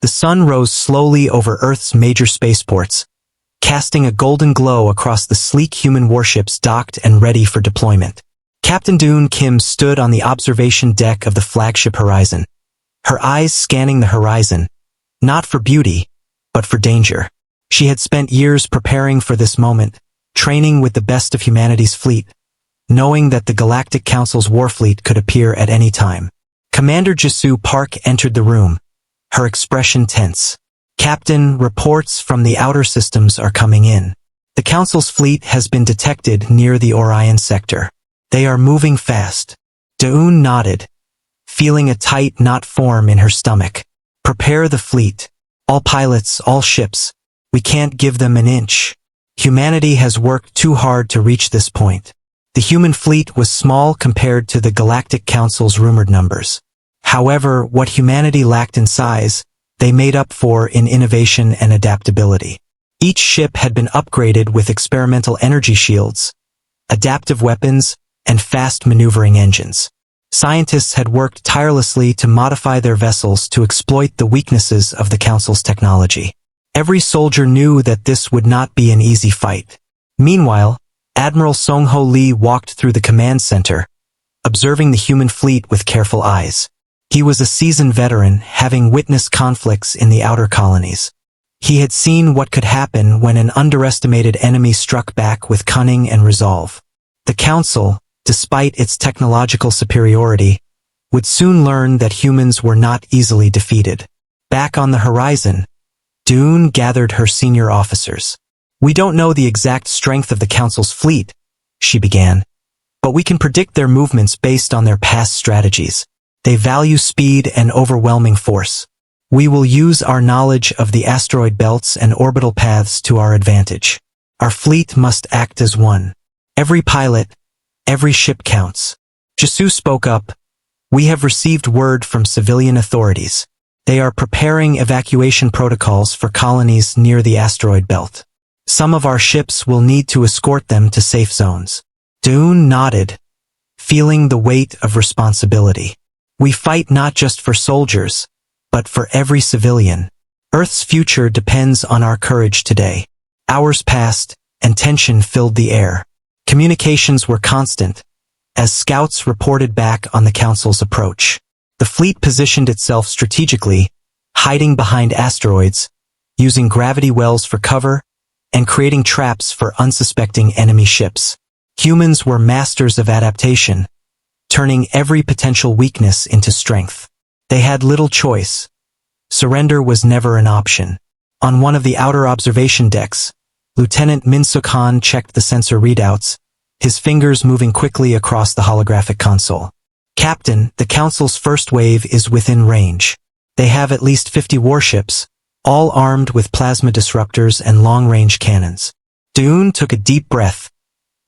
The sun rose slowly over Earth's major spaceports, casting a golden glow across the sleek human warships docked and ready for deployment. Captain Dune Kim stood on the observation deck of the flagship Horizon, her eyes scanning the horizon, not for beauty, but for danger. She had spent years preparing for this moment, training with the best of humanity's fleet, knowing that the Galactic Council's Warfleet could appear at any time. Commander Jisoo Park entered the room, her expression tense. Captain, reports from the outer systems are coming in. The Council's fleet has been detected near the Orion sector. They are moving fast. Dune nodded, feeling a tight knot form in her stomach. Prepare the fleet. All pilots, all ships. We can't give them an inch. Humanity has worked too hard to reach this point. The human fleet was small compared to the Galactic Council's rumored numbers. However, what humanity lacked in size, they made up for in innovation and adaptability. Each ship had been upgraded with experimental energy shields, adaptive weapons, and fast maneuvering engines. Scientists had worked tirelessly to modify their vessels to exploit the weaknesses of the Council's technology. Every soldier knew that this would not be an easy fight. Meanwhile, Admiral Song-Ho Lee walked through the command center, observing the human fleet with careful eyes. He was a seasoned veteran, having witnessed conflicts in the outer colonies. He had seen what could happen when an underestimated enemy struck back with cunning and resolve. The Council, despite its technological superiority, would soon learn that humans were not easily defeated. Back on the horizon, Dune gathered her senior officers. We don't know the exact strength of the Council's fleet, she began, but we can predict their movements based on their past strategies. They value speed and overwhelming force. We will use our knowledge of the asteroid belts and orbital paths to our advantage. Our fleet must act as one. Every pilot, every ship counts. Jisoo spoke up. We have received word from civilian authorities. They are preparing evacuation protocols for colonies near the asteroid belt. Some of our ships will need to escort them to safe zones. Dune nodded, feeling the weight of responsibility. We fight not just for soldiers, but for every civilian. Earth's future depends on our courage today. Hours passed, and tension filled the air. Communications were constant, as scouts reported back on the Council's approach. The fleet positioned itself strategically, hiding behind asteroids, using gravity wells for cover, and creating traps for unsuspecting enemy ships. Humans were masters of adaptation, turning every potential weakness into strength. They had little choice. Surrender was never an option. On one of the outer observation decks, Lieutenant Min-Suk Han checked the sensor readouts, his fingers moving quickly across the holographic console. Captain, the Council's first wave is within range. They have at least 50 warships, all armed with plasma disruptors and long-range cannons. Dune took a deep breath,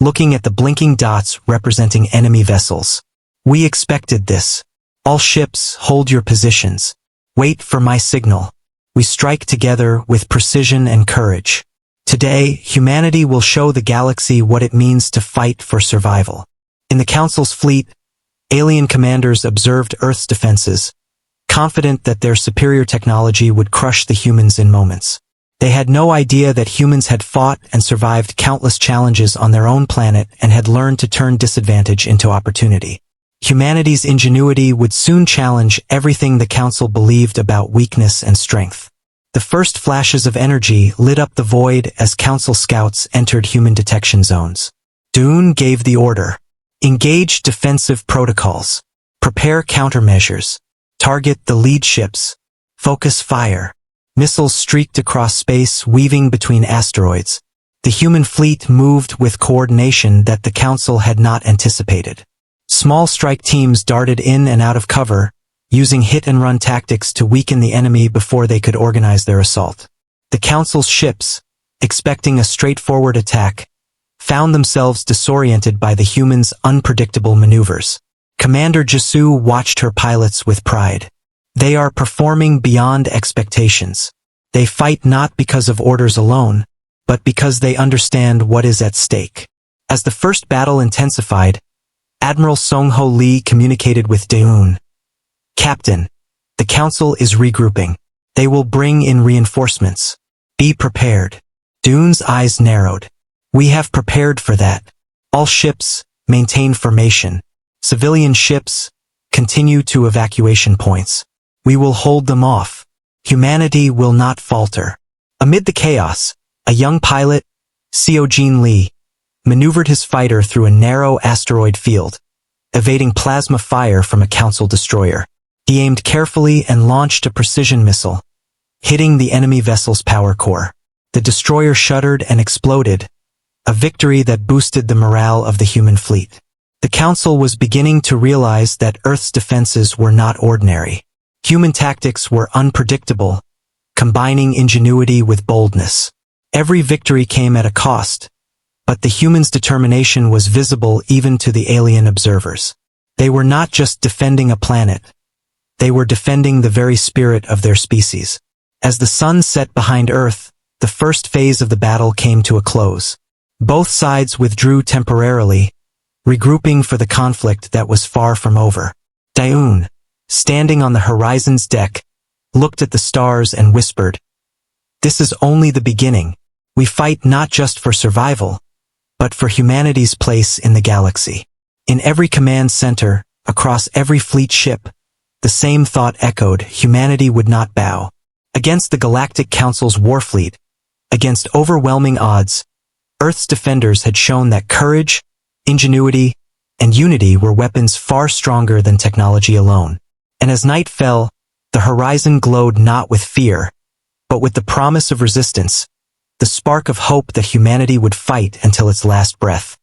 looking at the blinking dots representing enemy vessels. We expected this. All ships, hold your positions. Wait for my signal. We strike together with precision and courage. Today, humanity will show the galaxy what it means to fight for survival. In the Council's fleet, alien commanders observed Earth's defenses, confident that their superior technology would crush the humans in moments. They had no idea that humans had fought and survived countless challenges on their own planet and had learned to turn disadvantage into opportunity. Humanity's ingenuity would soon challenge everything the Council believed about weakness and strength. The first flashes of energy lit up the void as Council scouts entered human detection zones. Dune gave the order. Engage defensive protocols. Prepare countermeasures. Target the lead ships. Focus fire. Missiles streaked across space, weaving between asteroids. The human fleet moved with coordination that the Council had not anticipated. Small strike teams darted in and out of cover, using hit-and-run tactics to weaken the enemy before they could organize their assault. The Council's ships, expecting a straightforward attack, found themselves disoriented by the humans' unpredictable maneuvers. Commander Jisoo watched her pilots with pride. They are performing beyond expectations. They fight not because of orders alone, but because they understand what is at stake. As the first battle intensified, Admiral Song-Ho Lee communicated with Dune. Captain, the Council is regrouping. They will bring in reinforcements. Be prepared. Dune's eyes narrowed. We have prepared for that. All ships, maintain formation. Civilian ships, continue to evacuation points. We will hold them off. Humanity will not falter. Amid the chaos, a young pilot, Seo-Jin Lee, maneuvered his fighter through a narrow asteroid field, evading plasma fire from a Council destroyer. He aimed carefully and launched a precision missile, hitting the enemy vessel's power core. The destroyer shuddered and exploded, a victory that boosted the morale of the human fleet. The Council was beginning to realize that Earth's defenses were not ordinary. Human tactics were unpredictable, combining ingenuity with boldness. Every victory came at a cost, but the humans' determination was visible even to the alien observers. They were not just defending a planet. They were defending the very spirit of their species. As the sun set behind Earth, the first phase of the battle came to a close. Both sides withdrew temporarily, regrouping for the conflict that was far from over. Dune, standing on the horizon's deck, looked at the stars and whispered, "This is only the beginning. We fight not just for survival, but for humanity's place in the galaxy." In every command center, across every fleet ship, the same thought echoed: humanity would not bow. Against the Galactic Council's Warfleet, against overwhelming odds, Earth's defenders had shown that courage, ingenuity, and unity were weapons far stronger than technology alone. And as night fell, the horizon glowed not with fear, but with the promise of resistance, the spark of hope that humanity would fight until its last breath.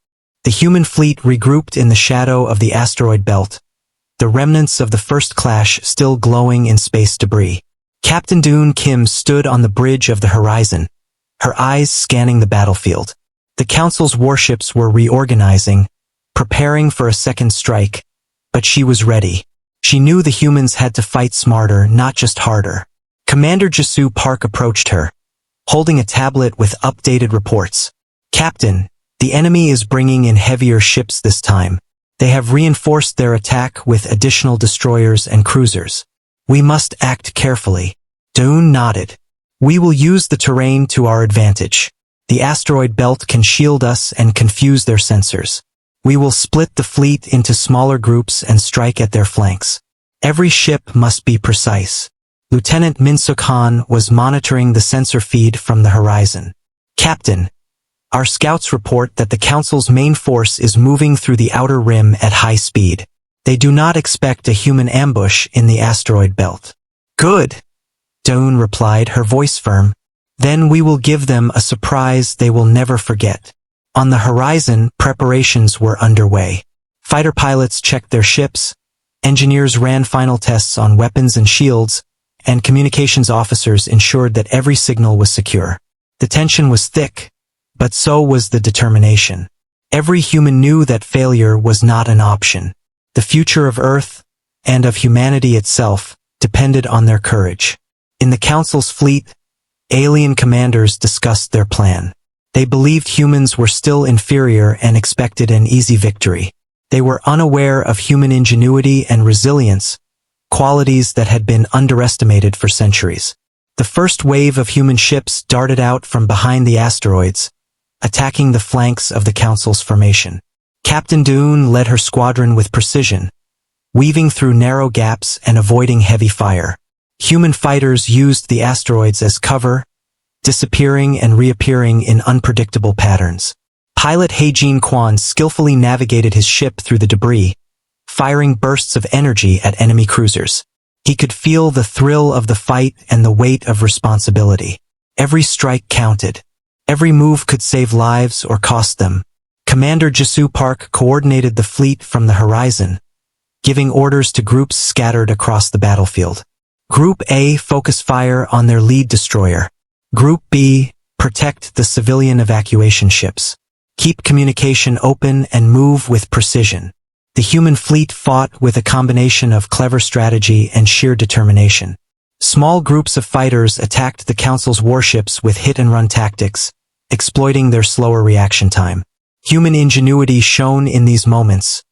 The human fleet regrouped in the shadow of the asteroid belt, the remnants of the first clash still glowing in space debris. Captain Dune Kim stood on the bridge of the horizon, her eyes scanning the battlefield. The Council's warships were reorganizing, preparing for a second strike, but she was ready. She knew the humans had to fight smarter, not just harder. Commander Jisoo Park approached her, holding a tablet with updated reports. "Captain, the enemy is bringing in heavier ships this time. They have reinforced their attack with additional destroyers and cruisers. We must act carefully." Dune nodded. "We will use the terrain to our advantage. The asteroid belt can shield us and confuse their sensors. We will split the fleet into smaller groups and strike at their flanks. Every ship must be precise." Lieutenant Min-Suk Han was monitoring the sensor feed from the horizon. "Captain, our scouts report that the Council's main force is moving through the outer rim at high speed. They do not expect a human ambush in the asteroid belt." "Good," Dune replied, her voice firm. "Then we will give them a surprise they will never forget." On the horizon, preparations were underway. Fighter pilots checked their ships, engineers ran final tests on weapons and shields, and communications officers ensured that every signal was secure. The tension was thick, but so was the determination. Every human knew that failure was not an option. The future of Earth, and of humanity itself, depended on their courage. In the Council's fleet, alien commanders discussed their plan. They believed humans were still inferior and expected an easy victory. They were unaware of human ingenuity and resilience, qualities that had been underestimated for centuries. The first wave of human ships darted out from behind the asteroids, attacking the flanks of the Council's formation. Captain Dune led her squadron with precision, weaving through narrow gaps and avoiding heavy fire. Human fighters used the asteroids as cover, disappearing and reappearing in unpredictable patterns. Pilot He-Jin Kwan skillfully navigated his ship through the debris, firing bursts of energy at enemy cruisers. He could feel the thrill of the fight and the weight of responsibility. Every strike counted. Every move could save lives or cost them. Commander Jisoo Park coordinated the fleet from the horizon, giving orders to groups scattered across the battlefield. Group A, focus fire on their lead destroyer. Group B, protect the civilian evacuation ships. Keep communication open and move with precision. The human fleet fought with a combination of clever strategy and sheer determination. Small groups of fighters attacked the Council's warships with hit-and-run tactics, exploiting their slower reaction time. Human ingenuity shone in these moments,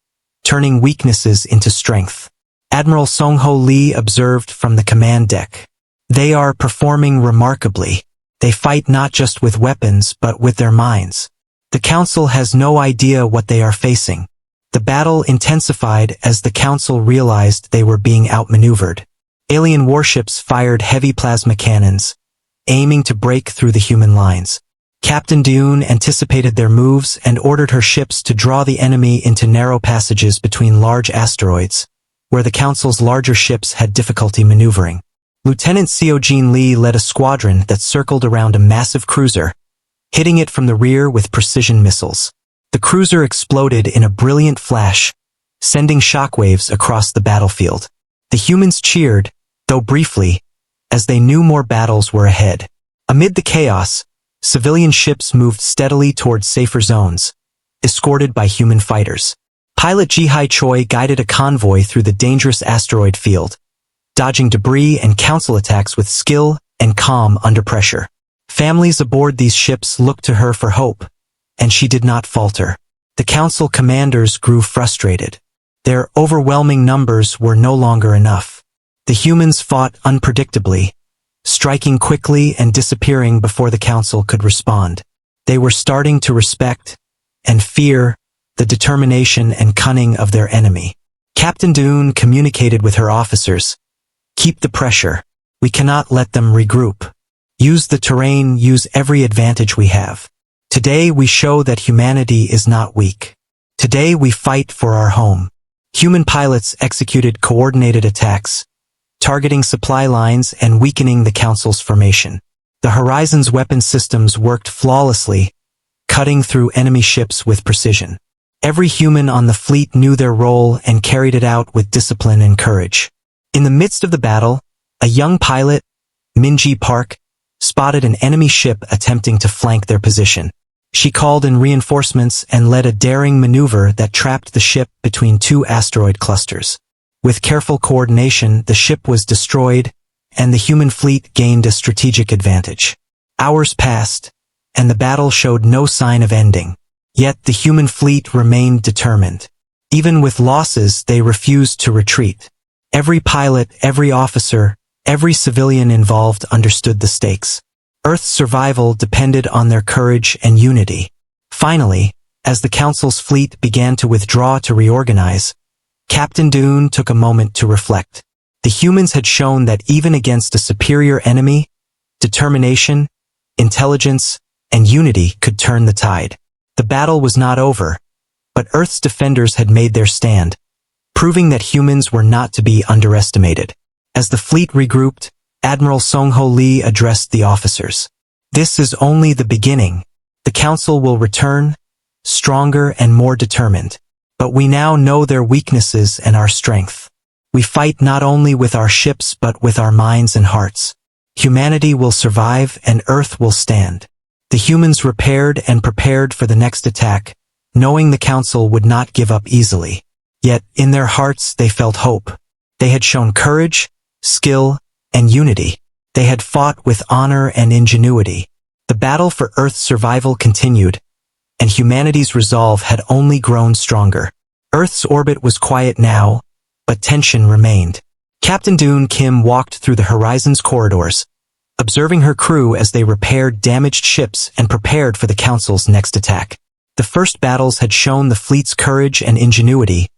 turning weaknesses into strength. Admiral Song-Ho Lee observed from the command deck. They are performing remarkably. They fight not just with weapons but with their minds. The Council has no idea what they are facing. The battle intensified as the Council realized they were being outmaneuvered. Alien warships fired heavy plasma cannons, aiming to break through the human lines. Captain Dune anticipated their moves and ordered her ships to draw the enemy into narrow passages between large asteroids, where the Council's larger ships had difficulty maneuvering. Lieutenant Seo Lee led a squadron that circled around a massive cruiser, hitting it from the rear with precision missiles. The cruiser exploded in a brilliant flash, sending shockwaves across the battlefield. The humans cheered, though briefly, as they knew more battles were ahead. Amid the chaos, civilian ships moved steadily towards safer zones, escorted by human fighters. Pilot Ji-hai Choi guided a convoy through the dangerous asteroid field, dodging debris and Council attacks with skill and calm under pressure. Families aboard these ships looked to her for hope, and she did not falter. The Council commanders grew frustrated. Their overwhelming numbers were no longer enough. The humans fought unpredictably, striking quickly and disappearing before the Council could respond. They were starting to respect and fear the determination and cunning of their enemy. Captain Dune communicated with her officers. Keep the pressure. We cannot let them regroup. Use the terrain, use every advantage we have. Today we show that humanity is not weak. Today we fight for our home. Human pilots executed coordinated attacks, targeting supply lines and weakening the Council's formation. The Horizon's weapon systems worked flawlessly, cutting through enemy ships with precision. Every human on the fleet knew their role and carried it out with discipline and courage. In the midst of the battle, a young pilot, Minji Park, spotted an enemy ship attempting to flank their position. She called in reinforcements and led a daring maneuver that trapped the ship between two asteroid clusters. With careful coordination, the ship was destroyed, and the human fleet gained a strategic advantage. Hours passed, and the battle showed no sign of ending. Yet the human fleet remained determined. Even with losses, they refused to retreat. Every pilot, every officer, every civilian involved understood the stakes. Earth's survival depended on their courage and unity. Finally, as the Council's fleet began to withdraw to reorganize, Captain Dune took a moment to reflect. The humans had shown that even against a superior enemy, determination, intelligence, and unity could turn the tide. The battle was not over, but Earth's defenders had made their stand, proving that humans were not to be underestimated. As the fleet regrouped, Admiral Song-ho Lee addressed the officers. This is only the beginning. The Council will return, stronger and more determined. But we now know their weaknesses and our strength. We fight not only with our ships but with our minds and hearts. Humanity will survive and Earth will stand. The humans repaired and prepared for the next attack, knowing the Council would not give up easily. Yet, in their hearts they felt hope. They had shown courage, skill, and unity. They had fought with honor and ingenuity. The battle for Earth's survival continued, and humanity's resolve had only grown stronger. Earth's orbit was quiet now, but tension remained. Captain Dune Kim walked through the Horizon's corridors, observing her crew as they repaired damaged ships and prepared for the Council's next attack. The first battles had shown the fleet's courage and ingenuity,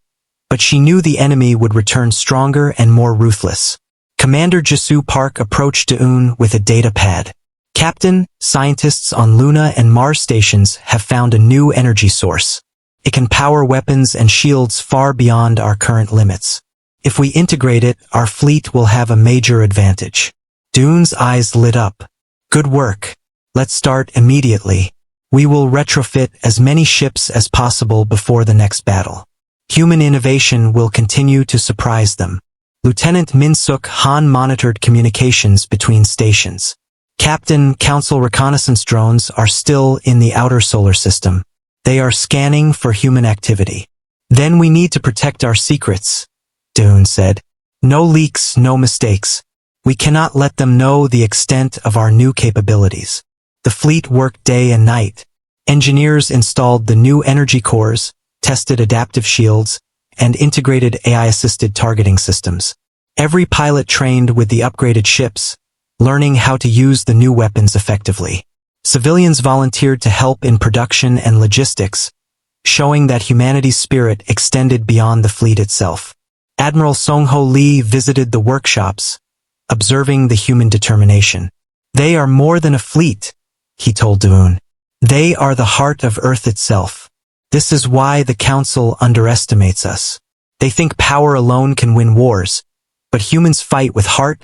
but she knew the enemy would return stronger and more ruthless. Commander Jisoo Park approached Dune with a data pad. Captain, scientists on Luna and Mars stations have found a new energy source. It can power weapons and shields far beyond our current limits. If we integrate it, our fleet will have a major advantage. Dune's eyes lit up. Good work. Let's start immediately. We will retrofit as many ships as possible before the next battle. Human innovation will continue to surprise them. Lieutenant Min-suk Han monitored communications between stations. Captain, Council reconnaissance drones are still in the outer solar system. They are scanning for human activity. Then we need to protect our secrets, Dune said. No leaks, no mistakes. We cannot let them know the extent of our new capabilities. The fleet worked day and night. Engineers installed the new energy cores, tested adaptive shields, and integrated AI-assisted targeting systems. Every pilot trained with the upgraded ships, learning how to use the new weapons effectively. Civilians volunteered to help in production and logistics, showing that humanity's spirit extended beyond the fleet itself. Admiral Song-ho Lee visited the workshops, observing the human determination. "They are more than a fleet," he told Doon. "They are the heart of Earth itself. This is why the Council underestimates us. They think power alone can win wars, but humans fight with heart,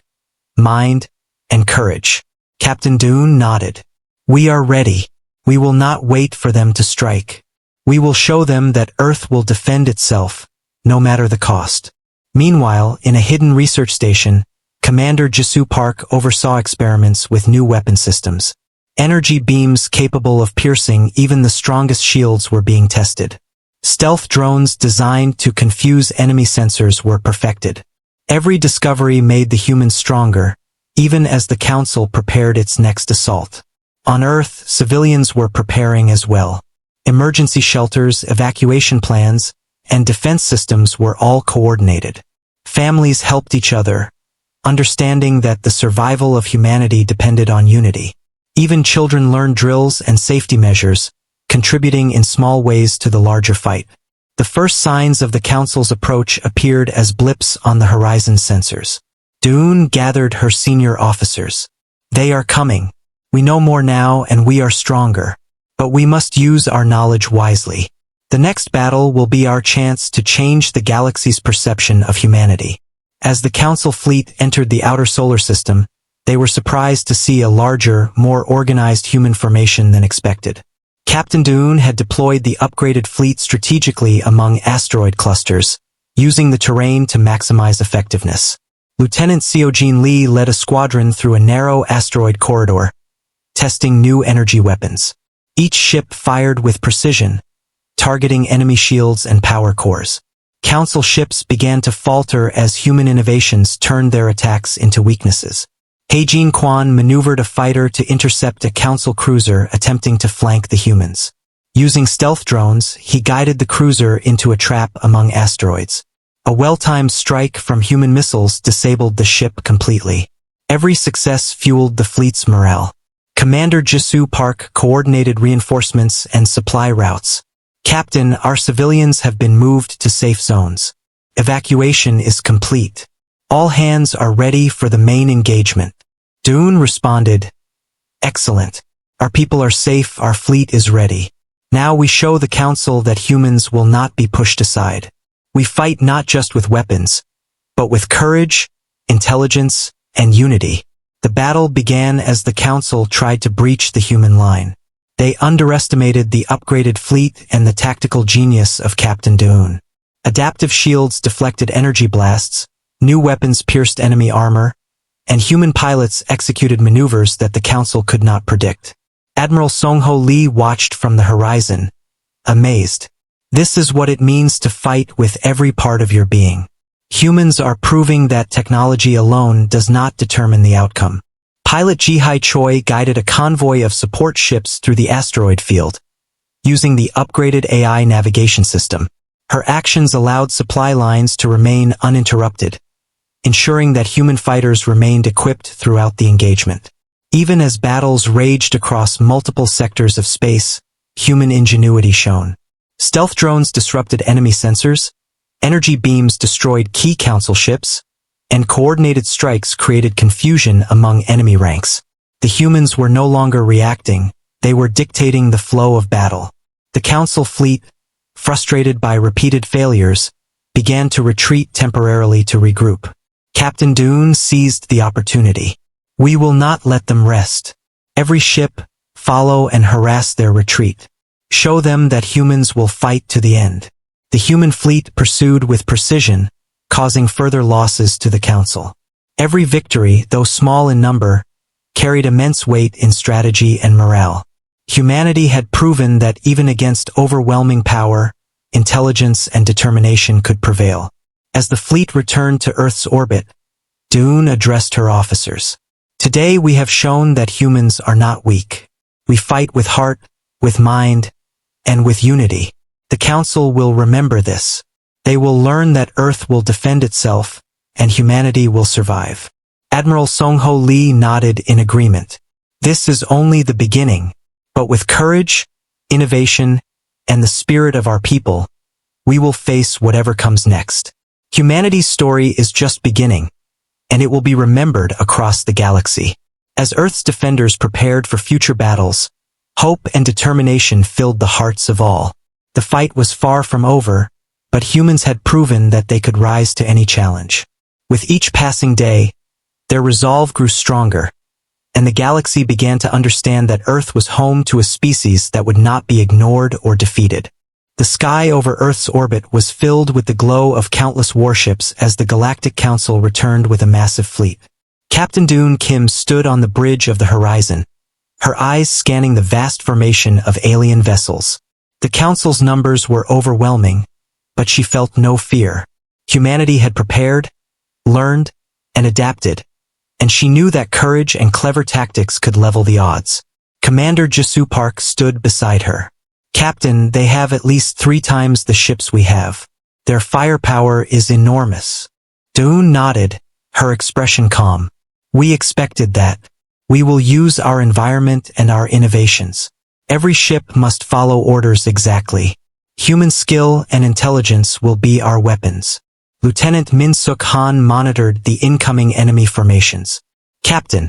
mind, and courage." Captain Doon nodded. "We are ready. We will not wait for them to strike. We will show them that Earth will defend itself, no matter the cost." Meanwhile, in a hidden research station, Commander Jisoo Park oversaw experiments with new weapon systems. Energy beams capable of piercing even the strongest shields were being tested. Stealth drones designed to confuse enemy sensors were perfected. Every discovery made the humans stronger, even as the Council prepared its next assault. On Earth, civilians were preparing as well. Emergency shelters, evacuation plans, and defense systems were all coordinated. Families helped each other, understanding that the survival of humanity depended on unity. Even children learned drills and safety measures, contributing in small ways to the larger fight. The first signs of the Council's approach appeared as blips on the horizon sensors. Doon gathered her senior officers. "They are coming. We know more now and we are stronger. But we must use our knowledge wisely. The next battle will be our chance to change the galaxy's perception of humanity." As the Council fleet entered the outer solar system, they were surprised to see a larger, more organized human formation than expected. Captain Doon had deployed the upgraded fleet strategically among asteroid clusters, using the terrain to maximize effectiveness. Lieutenant Seojin Lee led a squadron through a narrow asteroid corridor, testing new energy weapons. Each ship fired with precision, targeting enemy shields and power cores. Council ships began to falter as human innovations turned their attacks into weaknesses. Heijin Quan maneuvered a fighter to intercept a Council cruiser attempting to flank the humans. Using stealth drones, he guided the cruiser into a trap among asteroids. A well-timed strike from human missiles disabled the ship completely. Every success fueled the fleet's morale. Commander Jisoo Park coordinated reinforcements and supply routes. "Captain, our civilians have been moved to safe zones. Evacuation is complete. All hands are ready for the main engagement." Doon responded, "Excellent. Our people are safe, our fleet is ready. Now we show the Council that humans will not be pushed aside. We fight not just with weapons, but with courage, intelligence, and unity." The battle began as the Council tried to breach the human line. They underestimated the upgraded fleet and the tactical genius of Captain Doon. Adaptive shields deflected energy blasts, new weapons pierced enemy armor, and human pilots executed maneuvers that the Council could not predict. Admiral Song-ho Lee watched from the horizon, amazed. "This is what it means to fight with every part of your being. Humans are proving that technology alone does not determine the outcome." Pilot Ji-hai Choi guided a convoy of support ships through the asteroid field, using the upgraded AI navigation system. Her actions allowed supply lines to remain uninterrupted, ensuring that human fighters remained equipped throughout the engagement. Even as battles raged across multiple sectors of space, human ingenuity shone. Stealth drones disrupted enemy sensors, energy beams destroyed key Council ships, and coordinated strikes created confusion among enemy ranks. The humans were no longer reacting, they were dictating the flow of battle. The Council fleet, frustrated by repeated failures, began to retreat temporarily to regroup. Captain Doon seized the opportunity. "We will not let them rest. Every ship, follow and harass their retreat. Show them that humans will fight to the end." The human fleet pursued with precision, causing further losses to the Council. Every victory, though small in number, carried immense weight in strategy and morale. Humanity had proven that even against overwhelming power, intelligence and determination could prevail. As the fleet returned to Earth's orbit, Doon addressed her officers. "Today we have shown that humans are not weak. We fight with heart, with mind, and with unity. The Council will remember this. They will learn that Earth will defend itself, and humanity will survive." Admiral Song-ho Lee nodded in agreement. This is only the beginning, but with courage, innovation, and the spirit of our people, we will face whatever comes next. Humanity's story is just beginning, and it will be remembered across the galaxy. As Earth's defenders prepared for future battles, hope and determination filled the hearts of all. The fight was far from over, but humans had proven that they could rise to any challenge. With each passing day, their resolve grew stronger, and the galaxy began to understand that Earth was home to a species that would not be ignored or defeated. The sky over Earth's orbit was filled with the glow of countless warships as the Galactic Council returned with a massive fleet. Captain Dune Kim stood on the bridge of the horizon, her eyes scanning the vast formation of alien vessels. The Council's numbers were overwhelming, but she felt no fear. Humanity had prepared, learned, and adapted, and she knew that courage and clever tactics could level the odds. Commander Jisoo Park stood beside her. Captain, they have at least 3 times the ships we have. Their firepower is enormous. Dune nodded, her expression calm. We expected that. We will use our environment and our innovations. Every ship must follow orders exactly. Human skill and intelligence will be our weapons. Lieutenant Min-suk Han monitored the incoming enemy formations. Captain,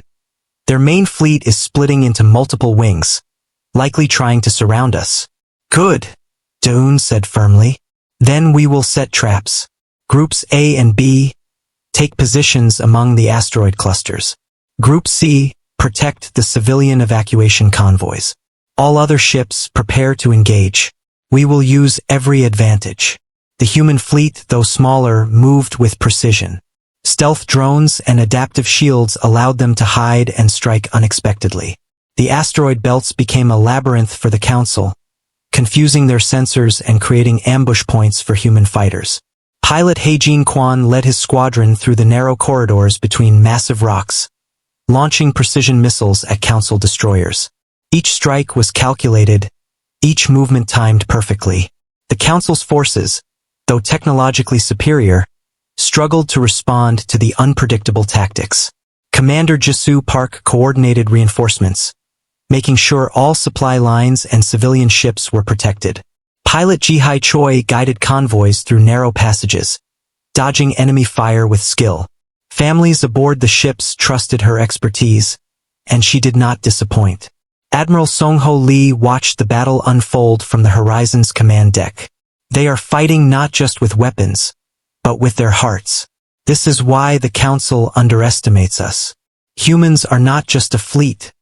their main fleet is splitting into multiple wings, likely trying to surround us. Good, Dune said firmly. Then we will set traps. Groups A and B, take positions among the asteroid clusters. Group C, protect the civilian evacuation convoys. All other ships, prepare to engage. We will use every advantage. The human fleet, though smaller, moved with precision. Stealth drones and adaptive shields allowed them to hide and strike unexpectedly. The asteroid belts became a labyrinth for the Council, confusing their sensors and creating ambush points for human fighters. Pilot Hae-jin Kwan led his squadron through the narrow corridors between massive rocks, launching precision missiles at Council destroyers. Each strike was calculated, each movement timed perfectly. The Council's forces, though technologically superior, struggled to respond to the unpredictable tactics. Commander Jisoo Park coordinated reinforcements, making sure all supply lines and civilian ships were protected. Pilot Ji-hai Choi guided convoys through narrow passages, dodging enemy fire with skill. Families aboard the ships trusted her expertise, and she did not disappoint. Admiral Song-ho Lee watched the battle unfold from the Horizon's command deck. They are fighting not just with weapons, but with their hearts. This is why the Council underestimates us. Humans are not just a fleet.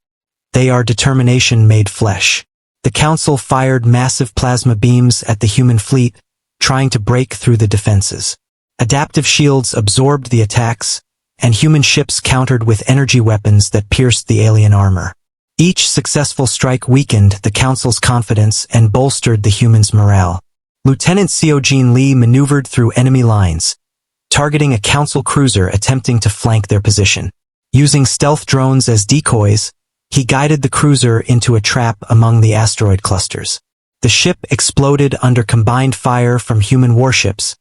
They are determination made flesh. The Council fired massive plasma beams at the human fleet, trying to break through the defenses. Adaptive shields absorbed the attacks, and human ships countered with energy weapons that pierced the alien armor. Each successful strike weakened the Council's confidence and bolstered the humans' morale. Lieutenant Seo-jin Lee maneuvered through enemy lines, targeting a Council cruiser attempting to flank their position. Using stealth drones as decoys, he guided the cruiser into a trap among the asteroid clusters. The ship exploded under combined fire from human warships,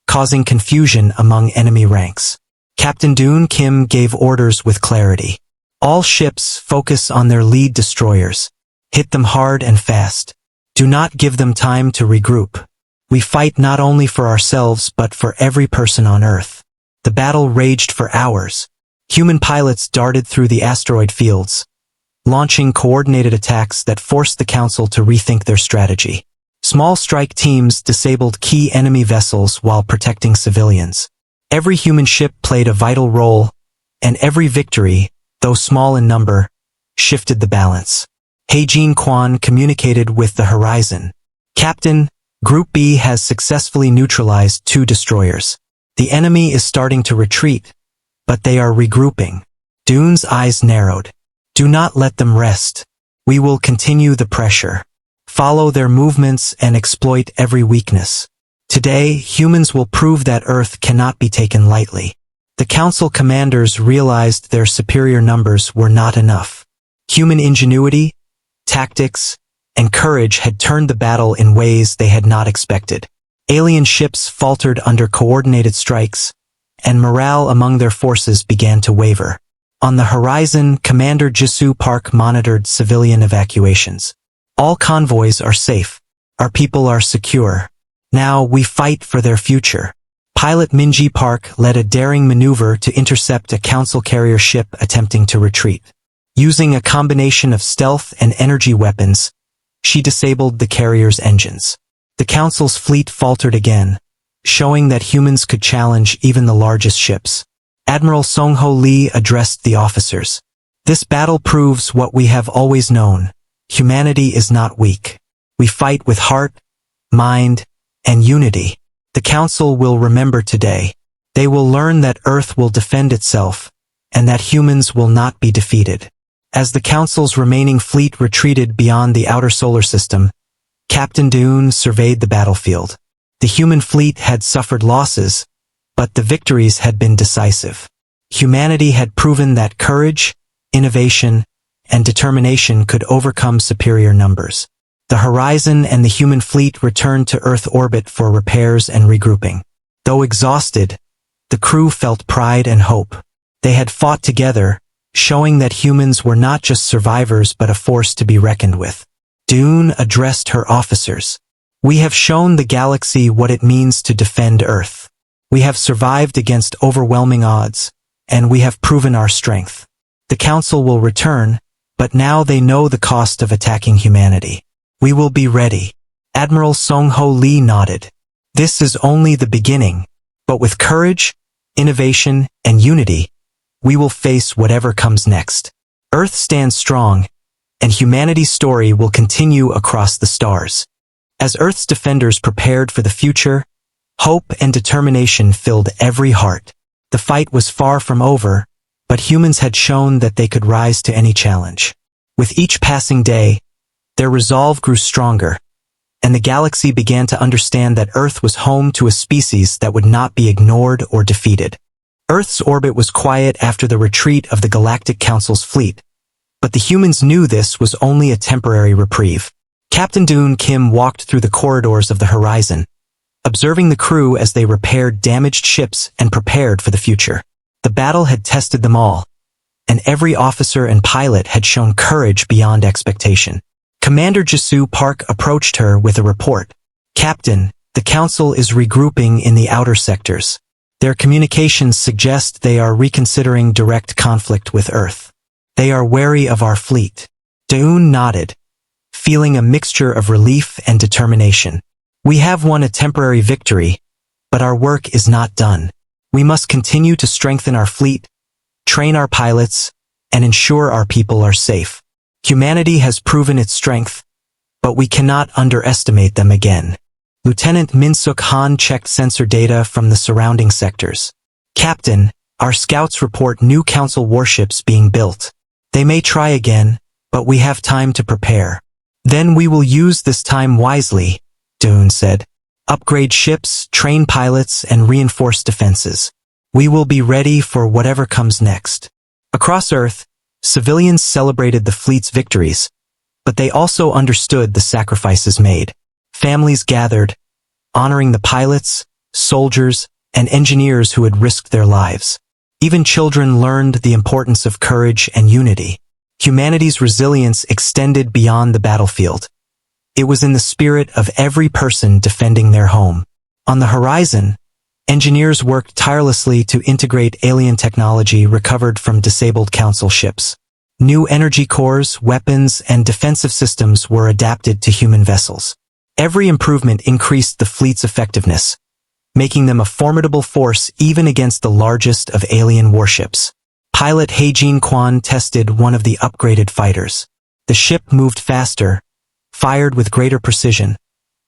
causing confusion among enemy ranks. Captain Dune Kim gave orders with clarity. All ships focus on their lead destroyers. Hit them hard and fast. Do not give them time to regroup. We fight not only for ourselves but for every person on Earth. The battle raged for hours. Human pilots darted through the asteroid fields, launching coordinated attacks that forced the Council to rethink their strategy. Small strike teams disabled key enemy vessels while protecting civilians. Every human ship played a vital role, and every victory, though small in number, shifted the balance. Hae-jin Kwan communicated with the Horizon. Captain, Group B has successfully neutralized 2 destroyers. The enemy is starting to retreat, but they are regrouping. Dune's eyes narrowed. Do not let them rest. We will continue the pressure. Follow their movements and exploit every weakness. Today, humans will prove that Earth cannot be taken lightly. The Council commanders realized their superior numbers were not enough. Human ingenuity, tactics, and courage had turned the battle in ways they had not expected. Alien ships faltered under coordinated strikes, and morale among their forces began to waver. On the horizon, Commander Jisoo Park monitored civilian evacuations. All convoys are safe. Our people are secure. Now we fight for their future. Pilot Minji Park led a daring maneuver to intercept a council carrier ship attempting to retreat. Using a combination of stealth and energy weapons, she disabled the carrier's engines. The council's fleet faltered again, showing that humans could challenge even the largest ships. Admiral Song-ho Lee addressed the officers. This battle proves what we have always known. Humanity is not weak. We fight with heart, mind, and unity. The council will remember today. They will learn that Earth will defend itself, and that humans will not be defeated. As the council's remaining fleet retreated beyond the outer solar system, Captain Dune surveyed the battlefield. The human fleet had suffered losses, but the victories had been decisive. Humanity had proven that courage, innovation, and determination could overcome superior numbers. The Horizon and the human fleet returned to Earth orbit for repairs and regrouping. Though exhausted, the crew felt pride and hope. They had fought together, showing that humans were not just survivors but a force to be reckoned with. Dune addressed her officers. We have shown the galaxy what it means to defend Earth. We have survived against overwhelming odds, and we have proven our strength. The Council will return, but now they know the cost of attacking humanity. We will be ready. Admiral Song-ho Lee nodded. This is only the beginning, but with courage, innovation, and unity, we will face whatever comes next. Earth stands strong, and humanity's story will continue across the stars. As Earth's defenders prepared for the future, hope and determination filled every heart. The fight was far from over, but humans had shown that they could rise to any challenge. With each passing day, their resolve grew stronger, and the galaxy began to understand that Earth was home to a species that would not be ignored or defeated. Earth's orbit was quiet after the retreat of the Galactic Council's fleet, but the humans knew this was only a temporary reprieve. Captain Dune Kim walked through the corridors of the Horizon, observing the crew as they repaired damaged ships and prepared for the future. The battle had tested them all, and every officer and pilot had shown courage beyond expectation. Commander Jisoo Park approached her with a report. Captain, the Council is regrouping in the outer sectors. Their communications suggest they are reconsidering direct conflict with Earth. They are wary of our fleet. Dune nodded, feeling a mixture of relief and determination. We have won a temporary victory, but our work is not done. We must continue to strengthen our fleet, train our pilots, and ensure our people are safe. Humanity has proven its strength, but we cannot underestimate them again. Lieutenant Min-suk Han checked sensor data from the surrounding sectors. Captain, our scouts report new Council warships being built. They may try again, but we have time to prepare. Then we will use this time wisely, Dune said. Upgrade ships, train pilots, and reinforce defenses. We will be ready for whatever comes next. Across Earth, civilians celebrated the fleet's victories, but they also understood the sacrifices made. Families gathered, honoring the pilots, soldiers, and engineers who had risked their lives. Even children learned the importance of courage and unity. Humanity's resilience extended beyond the battlefield. It was in the spirit of every person defending their home. On the horizon, engineers worked tirelessly to integrate alien technology recovered from disabled Council ships. New energy cores, weapons, and defensive systems were adapted to human vessels. Every improvement increased the fleet's effectiveness, making them a formidable force even against the largest of alien warships. Pilot Heijin Kwan tested one of the upgraded fighters. The ship moved faster, fired with greater precision,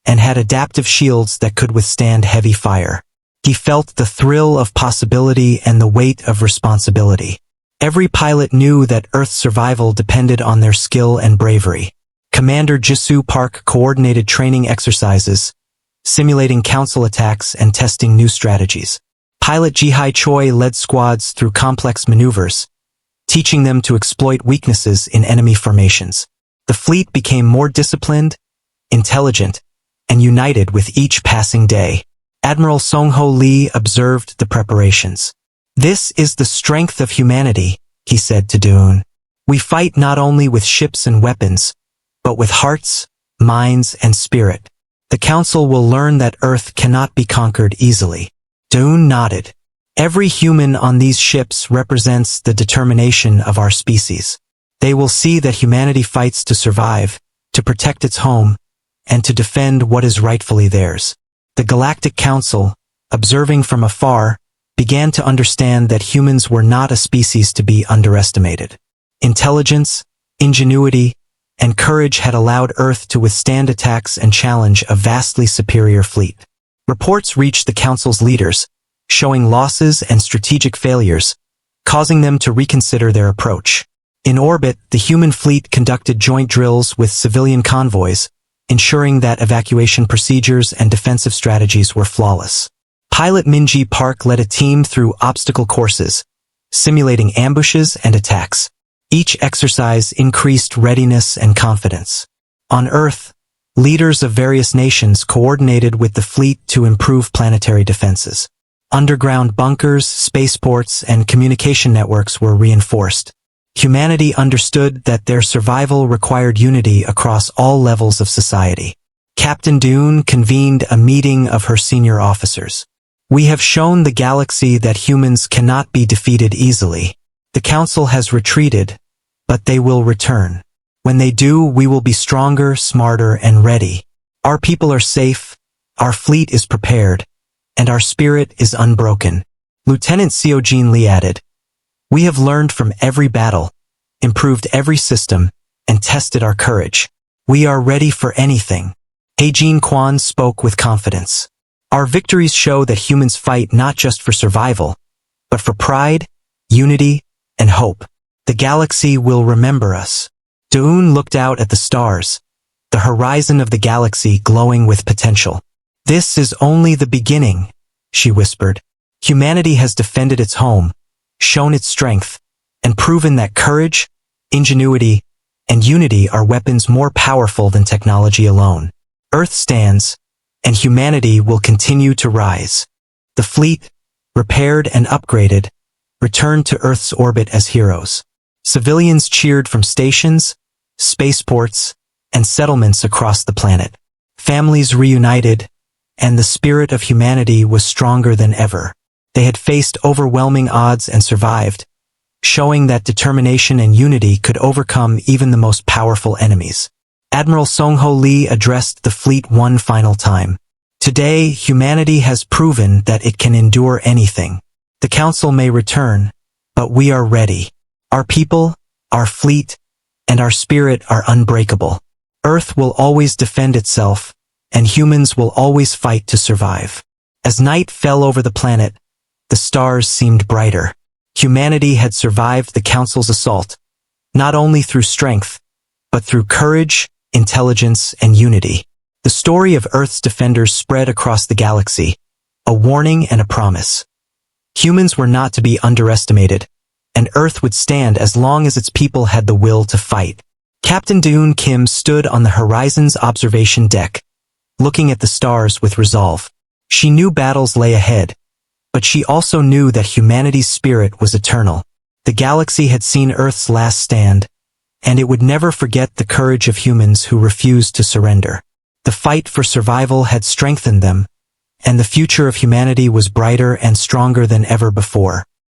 and had adaptive shields that could withstand heavy fire. He felt the thrill of possibility and the weight of responsibility. Every pilot knew that Earth's survival depended on their skill and bravery. Commander Jisoo Park coordinated training exercises, simulating Council attacks and testing new strategies. Pilot Ji-hai Choi led squads through complex maneuvers, teaching them to exploit weaknesses in enemy formations. The fleet became more disciplined, intelligent, and united with each passing day. Admiral Song-ho Lee observed the preparations. "This is the strength of humanity," he said to Dune. "We fight not only with ships and weapons, but with hearts, minds, and spirit. The Council will learn that Earth cannot be conquered easily." Dune nodded. "Every human on these ships represents the determination of our species. They will see that humanity fights to survive, to protect its home, and to defend what is rightfully theirs." The Galactic Council, observing from afar, began to understand that humans were not a species to be underestimated. Intelligence, ingenuity, and courage had allowed Earth to withstand attacks and challenge a vastly superior fleet. Reports reached the Council's leaders, showing losses and strategic failures, causing them to reconsider their approach. In orbit, the human fleet conducted joint drills with civilian convoys, ensuring that evacuation procedures and defensive strategies were flawless. Pilot Minji Park led a team through obstacle courses, simulating ambushes and attacks. Each exercise increased readiness and confidence. On Earth, leaders of various nations coordinated with the fleet to improve planetary defenses. Underground bunkers, spaceports, and communication networks were reinforced. Humanity understood that their survival required unity across all levels of society. Captain Dune convened a meeting of her senior officers. "We have shown the galaxy that humans cannot be defeated easily. The Council has retreated, but they will return. When they do, we will be stronger, smarter, and ready. Our people are safe, our fleet is prepared, and our spirit is unbroken." Lieutenant Seojin Lee added, "We have learned from every battle, improved every system, and tested our courage. We are ready for anything." Heijin Quan spoke with confidence. "Our victories show that humans fight not just for survival, but for pride, unity, and hope. The galaxy will remember us." Dune looked out at the stars, the horizon of the galaxy glowing with potential. "This is only the beginning," she whispered. "Humanity has defended its home, shown its strength, and proven that courage, ingenuity, and unity are weapons more powerful than technology alone. Earth stands, and humanity will continue to rise." The fleet, repaired and upgraded, returned to Earth's orbit as heroes. Civilians cheered from stations, spaceports, and settlements across the planet. Families reunited, and the spirit of humanity was stronger than ever. They had faced overwhelming odds and survived, showing that determination and unity could overcome even the most powerful enemies. Admiral Song-ho Lee addressed the fleet one final time. "Today, humanity has proven that it can endure anything. The Council may return, but we are ready. Our people, our fleet, and our spirit are unbreakable. Earth will always defend itself, and humans will always fight to survive." As night fell over the planet, the stars seemed brighter. Humanity had survived the Council's assault, not only through strength, but through courage, intelligence, and unity. The story of Earth's defenders spread across the galaxy, a warning and a promise. Humans were not to be underestimated, and Earth would stand as long as its people had the will to fight. Captain Dune Kim stood on the horizon's observation deck, looking at the stars with resolve. She knew battles lay ahead, but she also knew that humanity's spirit was eternal. The galaxy had seen Earth's last stand, and it would never forget the courage of humans who refused to surrender. The fight for survival had strengthened them, and the future of humanity was brighter and stronger than ever before.